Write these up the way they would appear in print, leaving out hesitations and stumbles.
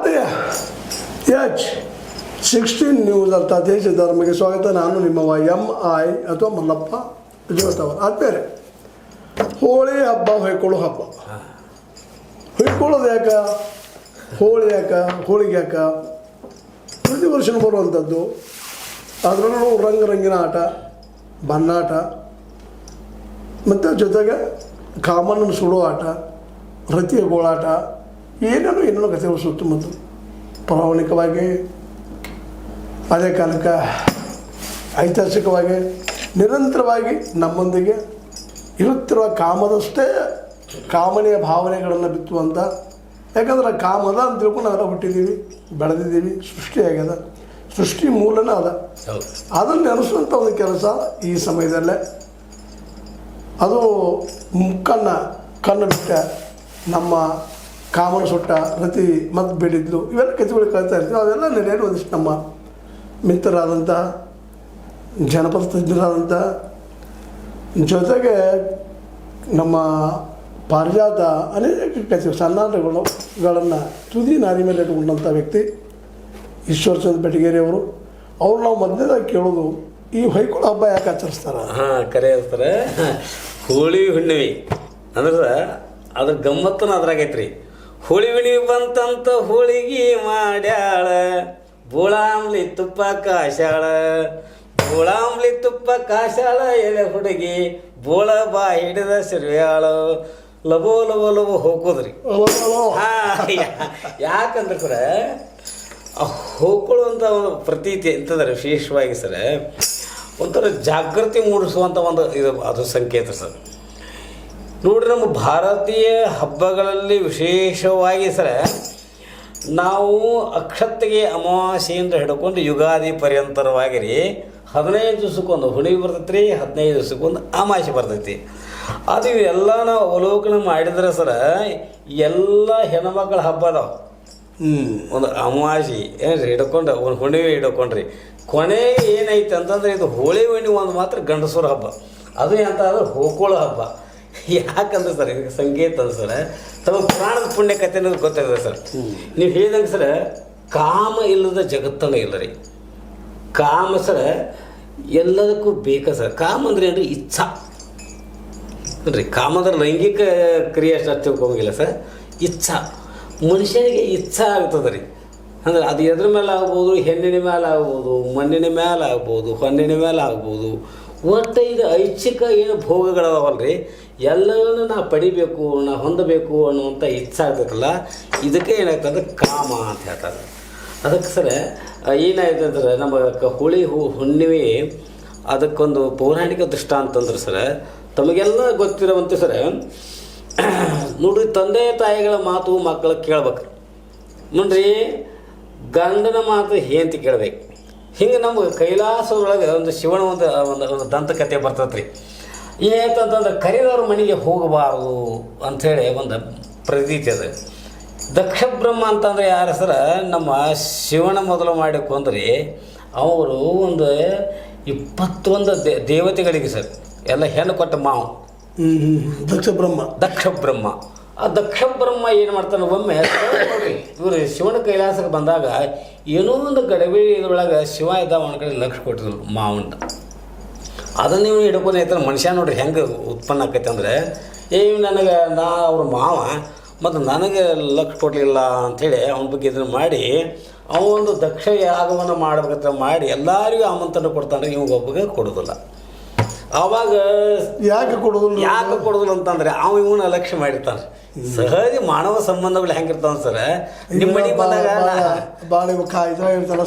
ಆತ್ಮೀಯ H16 news ಅರ್ಥ ದೇಶ ಧರ್ಮಕ್ಕೆ ಸ್ವಾಗತ. ನಾನು ನಿಮ್ಮವ MI ಅಥವಾ ಮಲ್ಲಪ್ಪ ಜೋತವರ್. ಆದ್ಮೇಲೆ ಹೋಳಿ ಹಬ್ಬ ಹೊಯ್ಕೊಳ್ಳೋ ಹಬ್ಬ. ಹೊಯ್ಕೊಳ್ಳೋದು ಯಾಕೆ, ಹೋಳಿ ಯಾಕೆ, ಹೋಳಿಗೆ ಯಾಕೆ, ಪ್ರತಿ ವರ್ಷನೂ ಬರುವಂಥದ್ದು. ಅದರಲ್ಲೂ ರಂಗಿನ ಆಟ, ಬನ್ನಾಟ, ಮತ್ತು ಜೊತೆಗೆ ಕಾಮಣ್ಣನ ಸುಡೋ ಆಟ, ರತಿಯ ಗೋಳಾಟ, ಏನೇನೋ ಕಥೆಗಳು ಸುತ್ತಮುತ್ತ ಪೌರಾಣಿಕವಾಗಿ, ಅದೇ ಕಾಲಕ್ಕೆ ಐತಿಹಾಸಿಕವಾಗಿ ನಿರಂತರವಾಗಿ ನಮ್ಮೊಂದಿಗೆ ಇರುತ್ತಿರುವ ಕಾಮದಷ್ಟೇ ಕಾಮನೆಯ ಭಾವನೆಗಳನ್ನು ಬಿತ್ತುವಂಥ, ಯಾಕಂದ್ರೆ ಕಾಮದ ಅಂತ ತಿಳ್ಕೊಂಡು ನಾವೆಲ್ಲ ಹುಟ್ಟಿದ್ದೀವಿ, ಬೆಳೆದಿದ್ದೀವಿ, ಸೃಷ್ಟಿಯಾಗ್ಯದ, ಸೃಷ್ಟಿ ಮೂಲನ ಅದ. ಅದನ್ನು ನೆನೆಸುವಂಥ ಒಂದು ಕೆಲಸ ಈ ಸಮಯದಲ್ಲೇ. ಅದು ಕಣ್ಣು ಬಿಟ್ಟ ನಮ್ಮ ಕಾಮನ ಸುಟ್ಟ, ರತಿ ಮತ್ತು ಬೇಡಿದ್ಲು, ಇವೆಲ್ಲ ಕಥೆಗಳು ಕೇಳ್ತಾ ಇರ್ತೀವಿ. ಅವೆಲ್ಲ ನೆನೆಯಲು ಒಂದಿಷ್ಟು ನಮ್ಮ ಮಿತ್ರರಾದಂಥ, ಜನಪದ ತಜ್ಞರಾದಂಥ, ಜೊತೆಗೆ ನಮ್ಮ ಪಾರಿಜಾತ ಅನೇಕ ಕಥೆ ಸನ್ನಾಟಗಳನ್ನು ತುದಿ ನಾರಿ ಮೇಲೆ ಇಟ್ಟುಕೊಂಡಂಥ ವ್ಯಕ್ತಿ ಈಶ್ವರಚಂದ್ರ ಬೆಟಗೇರಿ ಅವರು. ಅವ್ರು ನಾವು ಮೊದಲನೇದಾಗಿ ಕೇಳೋದು, ಈ ಹೊಯ್ಕೊಳ್ಳೋ ಹಬ್ಬ ಯಾಕೆ ಆಚರಿಸ್ತಾರೆ? ಕರೆ ಹೇಳ್ತಾರೆ. ಹೋಳಿ ಹುಣ್ಣಿಮೆ ಅಂದ್ರೆ ಅದ್ರ ಗಮ್ಮತ್ತನ ಅದ್ರಾಗೈತ್ರಿ. ಹೋಳಿ ಹುಣ್ಣಿಮೆ ಬಂತಂತ ಹೋಳಿಗೆ ಮಾಡ್ಯಾಳ, ಬೋಳಾಂಬ್ಲಿ ತುಪ್ಪ ಕಾಶಾಳ, ಬೋಳಾಂಬ್ಲಿ ತುಪ್ಪ ಕಾಶಾಳ, ಎಲೆ ಹುಡುಗಿ ಬೋಳ ಬಾ ಹಿಡಿದ ಸಿರಿಯಾಳ, ಲಬೋ ಲಬೋ ಲಬೋ ಹೋಗೋದ್ರಿ. ಯಾಕಂದ್ರೆ ಸರ ಹೋಗ್ಕೊಳ್ಳುವಂಥ ಒಂದು ಪ್ರತೀತಿ ಎಂತಂದ್ರೆ ವಿಶೇಷವಾಗಿ ಸರ ಒಂಥರ ಜಾಗೃತಿ ಮೂಡಿಸುವಂಥ ಒಂದು ಇದು ಅದು ಸಂಕೇತ ಸರ್. ನೋಡ್ರಿ, ನಮ್ಮ ಭಾರತೀಯ ಹಬ್ಬಗಳಲ್ಲಿ ವಿಶೇಷವಾಗಿ ಸರ ನಾವು ಅಕ್ಷತೆಗೆ ಅಮಾವಾಸ್ಯೆಯಿಂದ ಹಿಡ್ಕೊಂಡು ಯುಗಾದಿ ಪರ್ಯಂತರವಾಗಿರಿ 15 ದಿವಸಕ್ಕೊಂದು ಹುಣ್ಣಿಮೆ ಬರ್ತೈತಿ ರೀ, 15 ದಿವಸಕ್ಕೊಂದು ಅಮಾವಾಸ್ಯೆ ಬರ್ತೈತಿ. ಅದು ಇವೆಲ್ಲ ನಾವು ಅವಲೋಕನ ಮಾಡಿದ್ರೆ ಸರ ಎಲ್ಲ ಹೆಣ್ಮಕ್ಳ ಹಬ್ಬ ಅದಾವ. ಒಂದು ಅಮಾವಾಸ್ಯೆ ಏನ್ರಿ ಹಿಡ್ಕೊಂಡು, ಒಂದು ಹುಣ್ಣಿಮೆ ಹಿಡ್ಕೊಂಡ್ರಿ, ಕೊನೆಗೆ ಏನೈತೆ ಅಂತಂದ್ರೆ ಇದು ಹೋಳಿ ಹುಣ್ಣಿಮೆ ಒಂದು ಮಾತ್ರ ಗಂಡಸೂರ ಹಬ್ಬ. ಅದು ಎಂತ ಅಂದ್ರೆ ಹೋಗ್ಕೊಳ್ಳೋ ಹಬ್ಬ. ಯಾಕಂದ್ರೆ ಸರ್ ಇದಕ್ಕೆ ಸಂಕೇತ ಅಂದ್ರೆ ಸರ್ ತಮ್ಮ ಪುರಾಣದ ಪುಣ್ಯ ಕಥೆ ಅನ್ನೋದು ಗೊತ್ತಿದೆ ಸರ್. ನೀವು ಹೇಳಿದಂಗೆ ಸರ ಕಾಮ ಇಲ್ಲದ ಜಗತ್ತನೇ ಇಲ್ಲ ರೀ. ಕಾಮ ಸರ ಎಲ್ಲದಕ್ಕೂ ಬೇಕಾ ಸರ್. ಕಾಮ ಅಂದ್ರೆ ಏನ್ರಿ, ಇಚ್ಛಾ ನೋಡ್ರಿ. ಕಾಮದ್ರೆ ಲೈಂಗಿಕ ಕ್ರಿಯೆ ಅಷ್ಟು ತಿಳ್ಕೊಂಗಿಲ್ಲ ಸರ್. ಇಚ್ಛಾ, ಮನುಷ್ಯನಿಗೆ ಇಚ್ಛಾ ಆಗ್ತದೆ ರೀ. ಅಂದ್ರೆ ಅದು ಎದ್ರ ಮೇಲೆ ಆಗ್ಬೋದು, ಹೆಣ್ಣಿನ ಮೇಲೆ ಆಗ್ಬೋದು, ಮಣ್ಣಿನ ಮೇಲೆ ಆಗ್ಬೋದು, ಹೊನ್ನಿನ ಮೇಲೆ ಆಗ್ಬೋದು. ಒಟ್ಟು ಇದು ಐಚ್ಛಿಕ ಏನು ಭೋಗಗಳವಲ್ಲ ರೀ, ಎಲ್ಲವನ್ನೂ ನಾವು ಪಡಿಬೇಕು, ನಾವು ಹೊಂದಬೇಕು ಅನ್ನುವಂಥ ಇಚ್ಛೆ ಆಗ್ತೈತಲ್ಲ, ಇದಕ್ಕೆ ಏನಾಗ್ತದೆ ಕಾಮ ಅಂತ ಹೇಳ್ತಾರೆ. ಅದಕ್ಕೆ ಸರ ಏನಾಯ್ತು ಅಂದ್ರೆ ನಮ್ಮ ಹೋಳಿ ಹುಣ್ಣಿಮೆ ಅದಕ್ಕೊಂದು ಪೌರಾಣಿಕ ದೃಷ್ಟಾಂತ ಅಂದ್ರೆ ಸರ ತಮಗೆಲ್ಲ ಗೊತ್ತಿರುವಂತೆ ಸರ ನೋಡ್ರಿ, ತಂದೆ ತಾಯಿಗಳ ಮಾತು ಮಕ್ಕಳು ಕೇಳ್ಬೇಕು ನೋಡ್ರಿ, ಗಂಡನ ಮಾತು ಹೇಂತಿ ಕೇಳ್ಬೇಕು. ಹಿಂಗೆ ನಮ್ಮ ಕೈಲಾಸದೊಳಗೆ ಒಂದು ಶಿವನ ಒಂದು ದಂತಕಥೆ ಬರ್ತೈತೆ ರೀ. ಏನಂತಂದ್ರೆ ಕರೆದವ್ರ ಮನೆಗೆ ಹೋಗಬಾರ್ದು ಅಂಥೇಳಿ ಒಂದು ಪ್ರತೀತಿ ಅದ. ದಕ್ಷ ಬ್ರಹ್ಮ ಅಂತಂದ್ರೆ ಯಾರ ಸರ ನಮ್ಮ ಶಿವನ ಮೊದಲು ಮಾಡಿ ಕೊಂದ್ರಿ ಅವರು ಒಂದು 21 ದೇವತೆಗಳಿಗೆ ಸರ್ ಎಲ್ಲ ಹೆಣ್ಣು ಕೊಟ್ಟ ಮಾವು ದಕ್ಷ ಬ್ರಹ್ಮ. ಆ ದಕ್ಷ ಬ್ರಹ್ಮ ಏನು ಮಾಡ್ತಾನೆ, ಒಮ್ಮೆ ನೋಡ್ರಿ ಇವರು ಶಿವನ ಕೈಲಾಸಕ್ಕೆ ಬಂದಾಗ ಏನೋ ಒಂದು ಗಡಬಿ ಇದ್ರೊಳಗೆ ಶಿವ ಇದ್ದ ಅವನ ಕಡೆ ಲಕ್ಷ ಕೊಟ್ಟಿದ್ರು ಮಾವಂತ. ಅದನ್ನು ನೀವು ಹಿಡ್ಕೊಂಡು ಐತನ ಮನುಷ್ಯ ನೋಡ್ರಿ ಹೆಂಗೆ ಉತ್ಪನ್ನ ಆಕೈತೆ ಅಂದರೆ, ನನಗೆ ಅವ್ರ ಮಾವ ಮತ್ತು ನನಗೆ ಲಕ್ಷ ಕೊಡಲಿಲ್ಲ ಅಂಥೇಳಿ ಅವನ ಬಗ್ಗೆ ಇದನ್ನು ಮಾಡಿ ಅವನೊಂದು ದಕ್ಷ ಯಾಗವನ್ನು ಮಾಡ್ಬೇಕಂತ ಮಾಡಿ ಎಲ್ಲರಿಗೂ ಆಮಂತ್ರಣ ಕೊಡ್ತಾನೆ, ಇವಾಗೊಬ್ಬಗೆ ಕೊಡೋದಿಲ್ಲ. ಆವಾಗ ಯಾಕೆ ಕೊಡೋದಿಲ್ಲ ಅಂತಂದರೆ ಇವನ ಅಲಕ್ಷ್ಯ ಮಾಡಿರ್ತಾನೆ. ಸಹಜ ಮಾನವ ಸಂಬಂಧಗಳು ಹೆಂಗಿರ್ತಾವ ಸರ, ನಿಮ್ಮ ಮನೆಗೆ ಬಂದಾಗ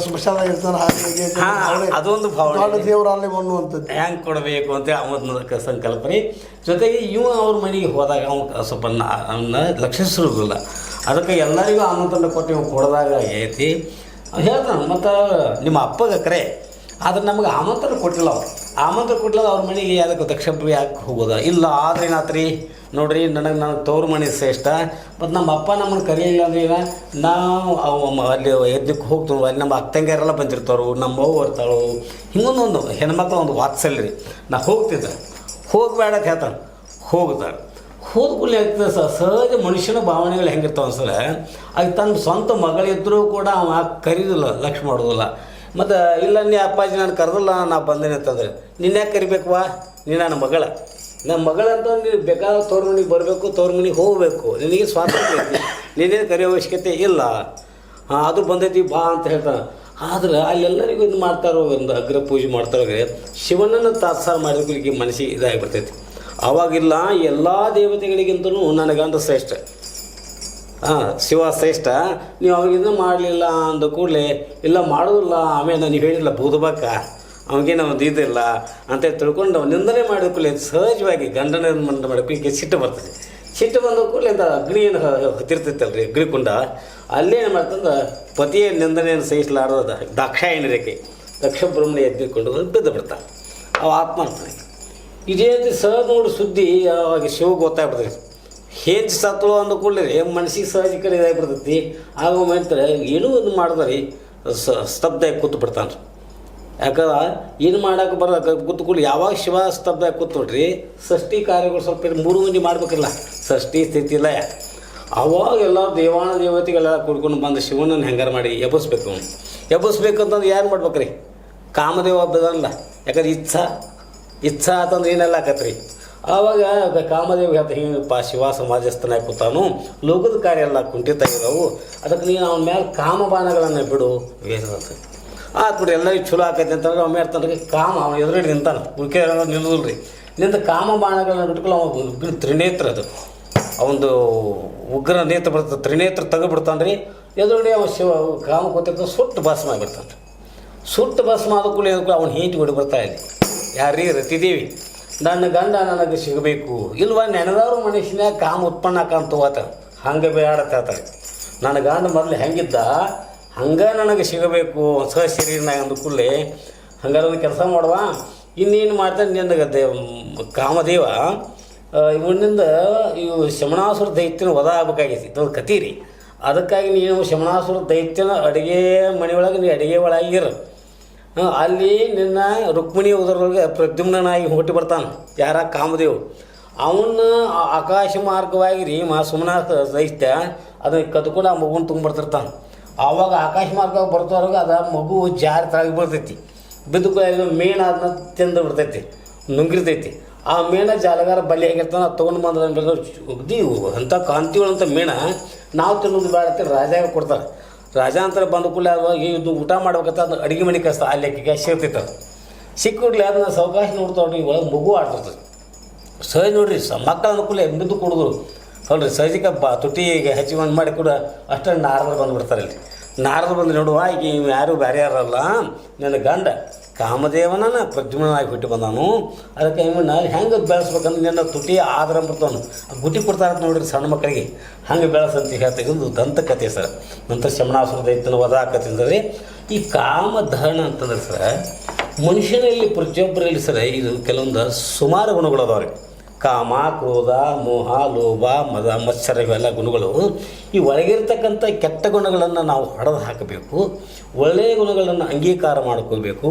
ಅದೊಂದು ಭಾವನೆ ದೇವರಲ್ಲಿ ಅನ್ನುವಂಥದ್ದು ಹೆಂಗೆ ಕೊಡಬೇಕು ಅಂತ ಅವನ ಸಂಕಲ್ಪನೆ. ಜೊತೆಗೆ ಅವ್ರ ಮನೆಗೆ ಹೋದಾಗ ಅವ್ನು ಸ್ವಲ್ಪ ಅವನ್ನ ಲಕ್ಷಿಸಿರೋದಿಲ್ಲ. ಅದಕ್ಕೆ ಎಲ್ಲರಿಗೂ ಆಮಂತ್ರಣ ಕೊಟ್ಟು ಇವ್ ಕೊಡಿದಾಗ ಐತಿ ಹೇಳ್ತಾನೆ. ಮತ್ತು ನಿಮ್ಮ ಅಪ್ಪಗೆ ಕರೆ ಆದ್ರೆ ನಮಗೆ ಆಮಂತ್ರಣ ಕೊಟ್ಟಿಲ್ಲ. ಆಮಂತ್ರಣ ಕೊಟ್ಟಿಲ್ಲ ಅವ್ರ ಮನೆಗೆ ಅದಕ್ಕೆ ದಕ್ಷಬ್ರಿ ಯಾಕೆ ಹೋಗೋದ ಇಲ್ಲ. ಆದ್ರೆ ಏನಾತ್ರಿ ನೋಡ್ರಿ, ನನಗೆ ತವ್ರ ಮನೆ ಶ್ರೇಷ್ಠ, ಮತ್ತು ನಮ್ಮ ಅಪ್ಪ ನಮ್ಮನ್ನು ಕರೆಯಿಲ್ಲ ಅಂದ್ರೆ ನಾವು ಅಲ್ಲಿ ಎದ್ದಕ್ಕೆ ಹೋಗ್ತೀವಿ, ಅಲ್ಲಿ ನಮ್ಮ ಅಕ್ಕಂಗಾರೆಲ್ಲ ಬಂದಿರ್ತಾರೋ, ನಮ್ಮ ಅವ್ವ ಬರ್ತಾಳು, ಹಿಂಗೊಂದೊಂದು ಹೆಣ್ಮಕ್ಳು ಒಂದು ವಾತ್ಸಲ್ಯ ರೀ. ನಾ ಹೋಗ್ತಿದ್ದೆ, ಹೋಗಬೇಡ ಅಂತ ಹೇಳ್ತಾನೆ, ಹೋಗ್ತಾಳೆ. ಹೋದ ಕೂಡಲೇ ಆಗ್ತದೆ ಸಹಜ ಮನುಷ್ಯನ ಭಾವನೆಗಳು ಹೆಂಗಿರ್ತಾವೆ ಸರ್, ಅದು ತನ್ನ ಸ್ವಂತ ಮಗಳಿದ್ದರೂ ಕೂಡ ಅವ ಕರೀದಿಲ್ಲ, ಲಕ್ಷ್ಯ ಮಾಡೋದಿಲ್ಲ. ಮತ್ತು ಇಲ್ಲ ನೀ ಅಪ್ಪಾಜಿ ನಾನು ಕರೆದಿಲ್ಲ ನಾ ಬಂದೇನೆ ಅಂತಂದ್ರೆ ನಿನ್ನ ಯಾಕೆ ಕರಿಬೇಕವಾ, ನೀನು ನನ್ನ ಮಗಳ, ನಮ್ಮ ಮಗಳಂತ ನೀನು ಬೇಕಾದ ತವ್ರ ಮನೆಗೆ ಬರಬೇಕು, ತವ್ರ ಮನೆಗೆ ಹೋಗಬೇಕು, ನಿನಗೆ ಸ್ವಾತಂತ್ರ್ಯ ಐತಿ, ನೀನೇನು ಕರೆಯೋ ಅವಶ್ಯಕತೆ ಇಲ್ಲ. ಅದು ಬಂದೈತಿ ಬಾ ಅಂತ ಹೇಳ್ತಾನೆ. ಆದ್ರೆ ಅಲ್ಲೆಲ್ಲರಿಗೂ ಇದು ಮಾಡ್ತಾರೋ, ಒಂದು ಅಗ್ರ ಪೂಜೆ ಮಾಡ್ತಾರೋ, ಶಿವನನ್ನು ತಾತ್ಸಾರ ಮಾಡಿದಕ್ಕೆ ಮನಸ್ಸಿಗೆ ಇದಾಗಿಬಿಡ್ತೈತಿ. ಆವಾಗಿಲ್ಲ ಎಲ್ಲ ದೇವತೆಗಳಿಗಿಂತಲೂ ನನಗಂತ ಶ್ರೇಷ್ಠ, ಶಿವ ಶ್ರೇಷ್ಠ. ನೀವು ಅವಾಗಿಂದ ಮಾಡಲಿಲ್ಲ ಅಂದ ಕೂಡಲೇ ಇಲ್ಲ ಮಾಡೋದಿಲ್ಲ, ಆಮೇಲೆ ನೀವು ಹೇಳಿಲ್ಲ ಬೂದಬಾಕ ಅವನಿಗೇನು ಒಂದು ಇದಿಲ್ಲ ಅಂತ ತಿಳ್ಕೊಂಡು ಅವ್ನು ನಿಂದನೆ ಮಾಡಿದ ಕೂಡಲೇ ಸಹಜವಾಗಿ ಗಂಡನ ಮಾಡೋಕ್ಕೆ ಸಿಟ್ಟು ಬರ್ತದೆ. ಸಿಟ್ಟು ಬಂದ ಕೂಡಲೇ ಅಂತ ಅಗ್ನಿಯನ್ನು ಹೊತ್ತಿರ್ತೈತಲ್ರಿ ಅಗ್ನಿಕುಂಡ, ಅಲ್ಲೇನು ಮಾಡ್ತಂದ್ರೆ ಪತಿಯ ನಿಂದನೆಯನ್ನು ಸಹಿಸಲಾರದ ದಾಕ್ಷಾಯಣಿ ರೇಖೆ ದಕ್ಷ ಬ್ರಹ್ಮಣ ಎದ್ದುಕೊಂಡು ಬಿದ್ದು ಬಿಡ್ತಾನೆ, ಅವ ಆತ್ಮ ಅಂತಾನೆ. ಇದೇ ರೀತಿ ಸಹಜ ನೋಡಿ ಸುದ್ದಿ ಅವಾಗ ಶಿವ ಗೊತ್ತಾಗ್ಬಿಡ್ತೈತಿ. ಹೇಂಚು ಸತ್ಳು ಅಂದ ಕೂಡಲೇ ಮನಸ್ಸಿಗೆ ಸಹಜ ಕಡೆ ಇದಾಗಿಬಿಡ್ತೈತಿ. ಆಗ ಮಾಡ್ತಾರೆ ಏನೂ ಒಂದು ಮಾಡಿದ್ರಿ ಸ್ತಬ್ಧ ಕೂತು ಬಿಡ್ತಾನೆ. ಯಾಕಂದ್ರೆ ಏನು ಮಾಡೋಕೆ ಬರೋದು ಕೂತ್ಕೊಳ್ಳಿ. ಯಾವಾಗ ಶಿವ ಸ್ತಬ್ಧ ಕೂತು ನೋಡ್ರಿ ಷಷ್ಠಿ ಕಾರ್ಯಗಳು ಸ್ವಲ್ಪ 3 ಮಂದಿ ಮಾಡ್ಬೇಕಿಲ್ಲ, ಷಷ್ಠಿ ಸ್ಥಿತಿ ಇಲ್ಲ. ಅವಾಗ ಎಲ್ಲ ದೇವಾನ ದೇವತೆಗಳೆಲ್ಲ ಕುಡ್ಕೊಂಡು ಬಂದು ಶಿವನನ್ನು ಹೆಂಗಾರು ಮಾಡಿ ಎಬ್ಬಿಸ್ಬೇಕು. ಎಬ್ಬಿಸ್ಬೇಕಂತಂದ್ರೆ ಯಾರು ಮಾಡ್ಬೇಕ್ರಿ, ಕಾಮದೇವ ಹಬ್ಬದಲ್ಲ. ಯಾಕಂದ್ರೆ ಇಚ್ಛಾ ಅಂತಂದ್ರೆ ಏನೆಲ್ಲ ಆಕತ್ರಿ. ಆವಾಗ ಕಾಮದೇವ ಹೇಳ್ತ ಹಿಂಗಪ್ಪ ಶಿವ ಸಮಾಜಸ್ಥನಾಗಿ ಕೂತಾನು, ಲೋಕದ ಕಾರ್ಯ ಎಲ್ಲ ಕುಂಠಿತಾಗಿದ್ದಾವು, ಅದಕ್ಕೆ ನೀನು ಅವನ ಮೇಲೆ ಕಾಮಬಾಣಗಳನ್ನು ಬಿಡು ವೇದದಂತ ಆತು ಬಿಡಿ. ಎಲ್ಲರಿಗೂ ಚಲೋ ಆಕೈತಿ ಅಂತಂದ್ರೆ ಅವ್ನು ಹೇಳ್ತಾನೆ ಕಾಮ ಅವನು ಎದುರುಗಡೆ ನಿಂತಾನೆ, ಉಳ್ಕೆ ನಿಲ್ಲುದಿಲ್ಲ ರೀ. ನಿಂತ ಕಾಮಬಾಣಗಳನ್ನ ಬಿಟ್ಕೊಳ್ಳೋ ಅವನು ತ್ರಿನೇತ್ರ, ಅದು ಅವನು ಉಗ್ರ ನೇತ್ರ ಬರ್ತದೆ, ತ್ರಿನೇತ್ರ ತೆಗೆಬಿಡ್ತಾನೆ ರೀ. ಎದುರುಗಡೆ ಅವನು ಶಿವ ಕಾಮ ಕೂತಿರ್ತಾನೆ, ಸುಟ್ಟು ಭಸ್ಮ ಆಗಿಬಿಡ್ತಾನೆ. ಸುಟ್ಟು ಭಸ್ಮ ಆದ ಕೂಡಲೇ ಅವ್ನು ಹೇಂಟಿ ಹೊಡಿ ಬರ್ತಾ ಇಲ್ಲಿ ಯಾರೀ ರತಿದೇವಿ, ನನ್ನ ಗಂಡ ನನಗೆ ಸಿಗಬೇಕು ಇಲ್ವಾ, ನೆನೆದವ್ರ ಮನುಷ್ಯನ್ಯಾಗ ಕಾಮ ಉತ್ಪನ್ನ ಆಕಂತ ಹೋತ ಹಂಗೆ ಬೇಡತ್ತೆ ಹೇಳ್ತಾರೆ. ನನ್ನ ಗಂಡ ಮೊದಲು ಹೆಂಗಿದ್ದ ಹಂಗೆ ನನಗೆ ಸಿಗಬೇಕು ಸಹಶರೀರನಾಗ ಅಂದ ಕೂಡಲೇ ಹಂಗಾರ ಒಂದು ಕೆಲಸ ಮಾಡುವ, ಇನ್ನೇನು ಮಾಡ್ತಾನೆ ನಿನಗೆ ಕಾಮದೇವ ಇವನಿಂದ ಇವು ಶಮಣಾಸುರ ದೈತ್ಯನ ವಧ ಆಗ್ಬೇಕಾಗೈತಿ, ಇದೊಂದು ಕತೆ ರೀ. ಅದಕ್ಕಾಗಿ ನೀನು ಶಮಣಾಸುರ ದೈತ್ಯನ ಅಡುಗೆ ಮನೆಯೊಳಗೆ ನೀ ಅಡುಗೆ ಒಳಗಿರು, ಅಲ್ಲಿ ನಿನ್ನ ರುಕ್ಮಿಣಿ ಉದರೊಳಗೆ ಪ್ರದ್ಯುಮ್ನಾಗಿ ಹುಟ್ಟಿ ಬರ್ತಾನೆ ಯಾರ ಕಾಮದೇವ್. ಅವನ್ನ ಆಕಾಶ ಮಾರ್ಗವಾಗಿ ರೀ ಸುಮನಾಥ ದೈತ್ಯ ಅದನ್ನ ಕದ್ಕೊಂಡು ಆ ಮಗುನ ತುಂಬಿಡ್ತಿರ್ತಾನೆ. ಆವಾಗ ಆಕಾಶ ಮಾರ್ಗ ಬರ್ತಾವಾಗ ಅದು ಮಗು ಜಾರಿ ತಳಗಿ ಬರ್ತೈತಿ, ಬಿದ್ದು ಮೇಣ ಅದನ್ನ ತಿಂದು ಬಿಡ್ತೈತಿ, ನುಂಗಿರ್ತೈತಿ. ಆ ಮೇಣ ಜಾಲಗಾರ ಬಲಿಯಾಗಿರ್ತಾನೆ, ಅದು ತೊಗೊಂಡು ಬಂದ್ರೆ ಅಗ್ದಿ ಅಂಥ ಕಾಂತಿಗಳಂಥ ಮೇಣ ನಾವು ತಿನ್ನೋದು ಬೇಡತ್ತೆ ರಾಜಾಗ ಕೊಡ್ತಾರೆ. ರಾಜಾಂತರ ಬಂದ ಕೂಡಲೇ ಅದು ಇದು ಊಟ ಮಾಡ್ಬೇಕಂತ ಅದು ಅಡುಗೆ ಮನೆ ಕಷ್ಟ ಅಲ್ಲಿ ಅಕ್ಕಿಗೆ ಸಿಗ್ತೈತೆ. ಸಿಕ್ಕ ಕೂಡಲೇ ಅದನ್ನ ಸಾವಕಾಶ ನೋಡ್ತಾವ್ರಿ, ಒಳಗೆ ಮಗು ಆಡ್ತಿರ್ತದೆ. ಸಹಜ ನೋಡ್ರಿ ಮಕ್ಕಳ ಅನುಕೂಲ ಬಿದ್ದು ಕೊಡಿದ್ರು ಅಲ್ರಿ, ಸಹಜಿಕ ತುಟಿಗೆ ಹಚ್ಚಿಕೊಂಡು ಮಾಡಿ ಕೂಡ ಅಷ್ಟು ನಾರದ ಬಂದುಬಿಡ್ತಾರೆ ಇಲ್ಲಿ. ನಾರದ ಬಂದು ನೋಡುವ ಈಗ ಯಾರು ಬೇರೆ ಯಾರಲ್ಲ, ನನ್ನ ಗಂಡ ಕಾಮದೇವನ ಪ್ರದ್ಯುಮ್ನಾಗಿ ಹುಟ್ಟಿ ಬಂದಾನು, ಅದಕ್ಕೆ ಇವನ್ನ ಹೆಂಗೆ ಬೆಳೆಸ್ಬೇಕಂದ್ರೆ ನಿನ್ನ ತುಟಿ ಆದ್ರ ಬರ್ತಾವನು ಗುಟಿ ಕೊಡ್ತಾರೆ ನೋಡ್ರಿ ಸಣ್ಣ ಮಕ್ಕಳಿಗೆ, ಹಂಗೆ ಬೆಳೆಸಂತ ಹೇಳ್ತಾರೆ. ಇದು ದಂತಕಥೆ ಸರ್. ನಂತರ ಶಮಣಾಸುರ ದೈತ್ಯನ ವಧ ಆಕತಿ ಅಂದರೆ ಈ ಕಾಮದಹನ ಅಂತಂದ್ರೆ ಸರ್ ಮನುಷ್ಯನಲ್ಲಿ ಪ್ರತಿಯೊಬ್ಬರಲ್ಲಿ ಸರ್ ಇದು ಕೆಲವೊಂದು ಸುಮಾರು ಗುಣಗಳು ಅದಾವ್ರಿ. ಕಾಮ, ಕ್ರೋಧ, ಮೋಹ, ಲೋಭ, ಮದ, ಮತ್ಸರ ಇವೆಲ್ಲ ಗುಣಗಳು. ಈ ಒಳಗಿರ್ತಕ್ಕಂಥ ಕೆಟ್ಟ ಗುಣಗಳನ್ನು ನಾವು ಹೊಡೆದು ಹಾಕಬೇಕು, ಒಳ್ಳೆಯ ಗುಣಗಳನ್ನು ಅಂಗೀಕಾರ ಮಾಡ್ಕೋಬೇಕು,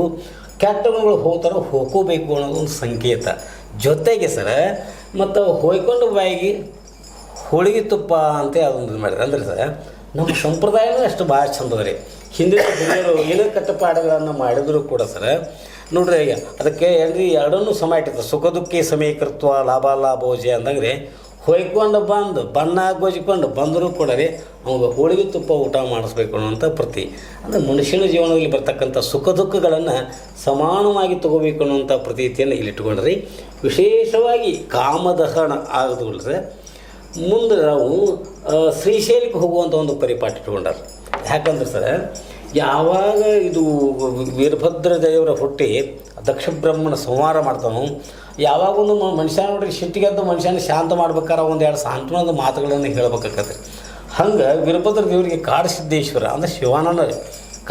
ಕೆಟ್ಟ ಗುಣಗಳು ಹೋಗ್ತಾರೋ ಹೋಗ್ಕೋಬೇಕು ಅನ್ನೋದು ಒಂದು ಸಂಕೇತ. ಜೊತೆಗೆ ಸರ ಮತ್ತು ಹೊಯ್ಕೊಂಡು ಬಾಯಿಗೆ ಹೋಳಿಗೆ ತುಪ್ಪ ಅಂತ ಅದೊಂದು ಮಾಡಿದ್ರೆ ಅಂದರೆ ಸರ್ ನಮ್ಮ ಸಂಪ್ರದಾಯನೂ ಅಷ್ಟು ಭಾಳ ಚಂದ ರೀ. ಹಿಂದಿನ ಹಿರಿಯರು ಏನೋ ಕಟ್ಟಪಾಡುಗಳನ್ನು ಮಾಡಿದರೂ ಕೂಡ ಸರ್ ನೋಡ್ರಿ ಅದಕ್ಕೆ ಏನ್ರಿ ಎರಡನ್ನೂ ಸಮ ಇಟ್ಟಿರ್ತಾರೆ. ಸುಖ ದುಃಖಿ ಸಮೀಕೃತ್ವ ಲಾಭೋಜೆ ಅಂದಂಗೆ ಹೊಯ್ಕೊಂಡು ಬಂದು ಬಣ್ಣ ಗೊಜ್ಕೊಂಡು ಬಂದರೂ ಕೂಡ ರೀ ಅವಾಗ ಹೋಳಿಗೆ ತುಪ್ಪ ಊಟ ಮಾಡಿಸ್ಬೇಕು ಅನ್ನೋಂಥ ಪ್ರತಿ. ಅಂದರೆ ಮನುಷ್ಯನ ಜೀವನದಲ್ಲಿ ಬರ್ತಕ್ಕಂಥ ಸುಖ ದುಃಖಗಳನ್ನು ಸಮಾನವಾಗಿ ತೊಗೋಬೇಕು ಅನ್ನೋಂಥ ಪ್ರತೀತಿಯನ್ನು ಇಲ್ಲಿಟ್ಕೊಂಡ್ರಿ. ವಿಶೇಷವಾಗಿ ಕಾಮದಹನ ಆಗೋದುಳ್ರೆ ಮುಂದೆ ನಾವು ಶ್ರೀಶೈಲಕ್ಕೆ ಹೋಗುವಂಥ ಒಂದು ಪರಿಪಾಠ ಇಟ್ಕೊಂಡಾರ. ಯಾಕಂದ್ರೆ ಸರ್ ಯಾವಾಗ ಇದು ವೀರಭದ್ರ ದೇವರ ಹುಟ್ಟಿ ದಕ್ಷ ಬ್ರಹ್ಮನ ಸಂಹಾರ ಮಾಡ್ತಾನೋ, ಯಾವಾಗೊಂದು ಮನುಷ್ಯ ನೋಡ್ರಿ ಸಿಟ್ಟಿಗೆದ್ದು ಮನುಷ್ಯನ ಶಾಂತ ಮಾಡ್ಬೇಕಾರೆ ಒಂದೆರಡು ಸಾಂತ್ವನದ ಮಾತುಗಳನ್ನು ಹೇಳ್ಬೇಕಾಗತ್ತೆ. ಹಂಗೆ ವೀರಭದ್ರ ದೇವರಿಗೆ ಕಾಡಸಿದ್ದೇಶ್ವರ ಅಂದರೆ ಶಿವಾನಂದ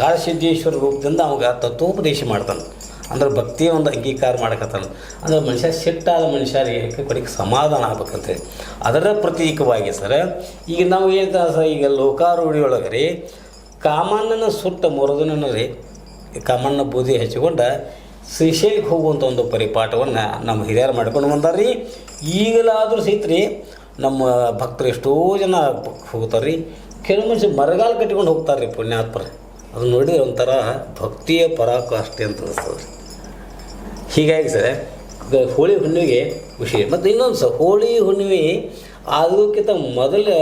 ಕಾಡಸಿದ್ದೇಶ್ವರ ರೂಪದಿಂದ ಅವಾಗ ತತ್ವೋಪದೇಶ ಮಾಡ್ತಾನೆ. ಅಂದ್ರೆ ಭಕ್ತಿಯ ಒಂದು ಅಂಗೀಕಾರ ಮಾಡಕತ್ತಾನೆ. ಅಂದರೆ ಮನುಷ್ಯ ಸಿಟ್ಟಾದ ಮನುಷ್ಯರಿಗೆ ಕಡೆಗೆ ಸಮಾಧಾನ ಆಗ್ಬೇಕಂತೇಳಿ ಅದರ ಪ್ರತೀಕವಾಗಿ ಸರ್ ಈಗ ನಾವು ಹೇಳ್ತಾರೆ ಸರ್ ಈಗ ಲೋಕಾರೂಢಿಯೊಳಗೆ ರೀ ಕಾಮಣ್ಣನ ಸುಟ್ಟ ಮರುದಿನ ರೀ ಕಾಮಣ್ಣ ಬೂದಿ ಹಚ್ಚಿಕೊಂಡ ಶ್ರೀಶೈಲಕ್ಕೆ ಹೋಗುವಂಥ ಒಂದು ಪರಿಪಾಠವನ್ನು ನಮ್ಮ ಹಿರಿಯರು ಮಾಡ್ಕೊಂಡು ಬಂದಾರ್ರಿ. ಈಗಲಾದರೂ ಸಹಿತ ರೀ ನಮ್ಮ ಭಕ್ತರು ಎಷ್ಟೋ ಜನ ಹೋಗ್ತಾರೆ ರೀ. ಕೆಲವು ಮನುಷ್ಯ ಮರಗಾಲ ಕಟ್ಕೊಂಡು ಹೋಗ್ತಾರೆ ರೀ ಪುಣ್ಯಾತ್ಮರ. ಅದು ನೋಡಿದ್ರೆ ಒಂಥರ ಭಕ್ತಿಯ ಪರಾಕಾಷ್ಠೆ ಅಂತ ಅನಿಸ್ತದೆ. ಹೀಗಾಗಿ ಸರ್ ಹೋಳಿ ಹುಣ್ಣಿಮೆಗೆ ವಿಷಯ. ಮತ್ತು ಇನ್ನೊಂದು ಸರ್, ಹೋಳಿ ಹುಣ್ಣಿಮೆ ಆಗೋಕ್ಕಿಂತ ಮೊದಲೇ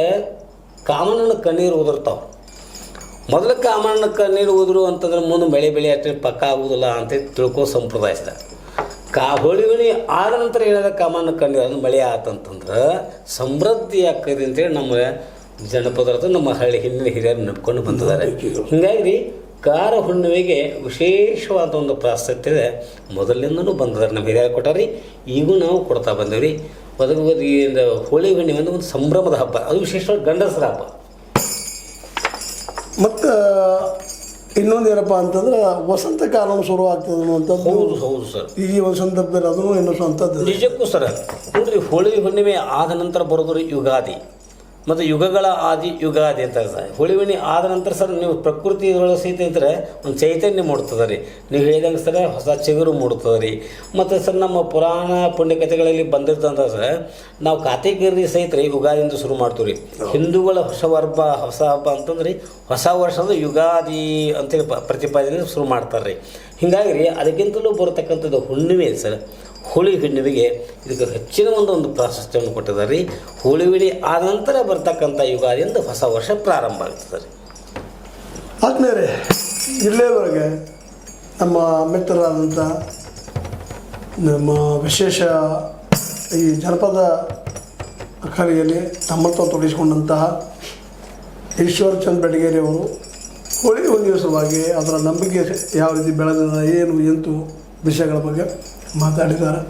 ಕಾಮಣ್ಣನ ಕಣ್ಣೀರು ಉದುರ್ತಾವೆ. ಮೊದಲು ಕಾಮಣ್ಣನ ಕಣ್ಣೀರು ಉದುರು ಅಂತಂದ್ರೆ ಮುಂದೆ ಬೆಳೆ ಅಷ್ಟೇ ಪಕ್ಕ ಆಗೋದಿಲ್ಲ ಅಂತ ತಿಳ್ಕೋ ಸಂಪ್ರದಾಯ ಸರ್. ಹೋಳಿ ಹುಣ್ಣಿಮೆ ಆದ ನಂತರ ಏನಾದ ಕಾಮಣ್ಣನ ಕಣ್ಣೀರು ಅದನ್ನು ಮಳೆ ಆತಂತಂದ್ರೆ ಸಮೃದ್ಧಿ ಆಗ್ತದೆ ಅಂತೇಳಿ ನಮ್ಮ ಜನಪದರದ್ದು ನಮ್ಮ ಹಿಂದಿನ ಹಿರಿಯರು ನಡ್ಕೊಂಡು ಬಂದಿದ್ದಾರೆ. ಹೀಗಾಗಿ ರೀ ಕಾರ ಹುಣ್ಣಿಮೆಗೆ ವಿಶೇಷವಾದ ಒಂದು ಪ್ರಾಶಸ್ತ್ಯ ಮೊದಲಿಂದನೂ ಬಂದಿದ್ದಾರೆ. ನಮ್ಮ ಹಿರಿಯರು ಕೊಟ್ಟಾರಿ, ಈಗೂ ನಾವು ಕೊಡ್ತಾ ಬಂದೇವ್ರಿ. ಈ ಹೋಳಿ ಹುಣ್ಣಿಮೆ ಅಂದ್ರೆ ಒಂದು ಸಂಭ್ರಮದ ಹಬ್ಬ, ಅದು ವಿಶೇಷವಾಗಿ ಗಂಡಸರ ಹಬ್ಬ. ಮತ್ತು ಇನ್ನೊಂದು ಏನಪ್ಪ ಅಂತಂದ್ರೆ ವಸಂತ ಕಾಲ ಶುರು ಆಗ್ತದೆ ಅನ್ನುವಂಥದ್ದು. ಹೌದು ಸರ್. ಈ ವಸಂತದಲ್ಲಿ ಅದನ್ನು ಎನ್ನಿಸುವಂಥದ್ದು ನಿಜಕ್ಕೂ ಸರ್. ನೋಡ್ರಿ, ಹೋಳಿ ಹುಣ್ಣಿಮೆ ಆದ ನಂತರ ಬರೋದು ಯುಗಾದಿ, ಮತ್ತು ಯುಗಗಳ ಆದಿ ಯುಗಾದಿ ಅಂತ ಸರ್. ಹೋಳಿ ಹುಣ್ಣಿಮೆ ಆದ ನಂತರ ಸರ್ ನೀವು ಪ್ರಕೃತಿ ಇದರೊಳಗೆ ಸಹಿತ ಇದ್ದರೆ ಒಂದು ಚೈತನ್ಯ ಮೂಡ್ತದೆ ರೀ. ನೀವು ಹೇಳಿದಂಗೆ ಸರ್ ಹೊಸ ಚಿಗುರು ಮೂಡ್ತದೆ ರೀ. ಮತ್ತು ಸರ್ ನಮ್ಮ ಪುರಾಣ ಪುಣ್ಯಕಥೆಗಳಲ್ಲಿ ಬಂದಿರ್ತಂತ ಸರ್ ನಾವು ಕಾತಿಗಿರಿ ಸಹಿತ ರೀ ಯುಗಾದಿಯಿಂದ ಶುರು ಮಾಡ್ತೀವಿ ರೀ. ಹಿಂದೂಗಳ ಹೊಸ ಹಬ್ಬ ಅಂತಂದ್ರೆ ಹೊಸ ವರ್ಷದ ಯುಗಾದಿ ಅಂತೇಳಿ ಪ್ರತಿಪಾದನೆ ಶುರು ಮಾಡ್ತಾರೆ ರೀ. ಹೀಗಾಗಿ ರೀ ಅದಕ್ಕಿಂತಲೂ ಬರತಕ್ಕಂಥದ್ದು ಹುಣ್ಣಿಮೆ ಸರ್. ಹೋಳಿ ಹುಣ್ಣಿಮೆಗೆ ಇದಕ್ಕೆ ಹೆಚ್ಚಿನ ಒಂದು ಪ್ರಾಶಸ್ತ್ಯವನ್ನು ಕೊಟ್ಟಿದ್ದಾರೆ ರೀ. ಹೋಳಿ ಹುಣ್ಣಿಮೆ ಆದ ನಂತರ ಬರ್ತಕ್ಕಂಥ ಯುಗಾದಿಯಿಂದ ಹೊಸ ವರ್ಷ ಪ್ರಾರಂಭ ಆಗ್ತದೆ ರೀ. ಆದ್ಮೇಲೆ ಇಲ್ಲೇವರೆಗೆ ನಮ್ಮ ಮಿತ್ರರಾದಂಥ ನಮ್ಮ ವಿಶೇಷ ಈ ಜನಪದ ಕಲೆಯಲ್ಲಿ ತಮ್ಮತ್ತ ತೊಡಗಿಸಿಕೊಂಡಂತಹ ಈಶ್ವರಚಂದ್ರ ಬೆಟಗೇರಿ ಅವರು ಹೋಳಿ ಹುಣ್ಣಿಮೆ ಸಲುವಾಗಿ ಅದರ ನಂಬಿಕೆ ಯಾವ ರೀತಿ ಬೆಳೆದ ಏನು ಎಂತು ವಿಷಯಗಳ ಬಗ್ಗೆ ಮಾತಾಡಿದ್ದಾರೆ.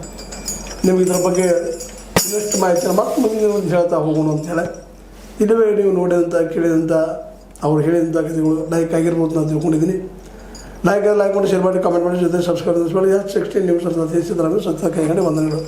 ನಿಮಗೆ ಇದರ ಬಗ್ಗೆ ಇನ್ನಷ್ಟು ಮಾಹಿತಿನ ಮತ್ತೆ ಮುಂದಿನ ಒಂದು ಹೇಳ್ತಾ ಹೋಗೋಣ ಅಂತೇಳಿ ಇದುವೇ ನೀವು ನೋಡಿದಂಥ ಕೇಳಿದಂಥ ಅವ್ರು ಹೇಳಿದಂಥ ಕಥೆಗಳು ಲೈಕ್ ಆಗಿರ್ಬೋದು ನಾನು ತಿಳ್ಕೊಂಡಿದ್ದೀನಿ. ಲೈಕ್ ಮಾಡಿ ಶೇರ್ ಮಾಡಿ ಕಮೆಂಟ್ ಮಾಡಿ ಜೊತೆ ಸಬ್ಸ್ಕ್ರೈಬ್ ಮಾಡಿ. 16 ನಿಮಿಷ ಸಿದ್ದರಾಮಯ್ಯ ಸತ್ಯ ಕೈಗಡೆ ವಂದನೆಗಳು.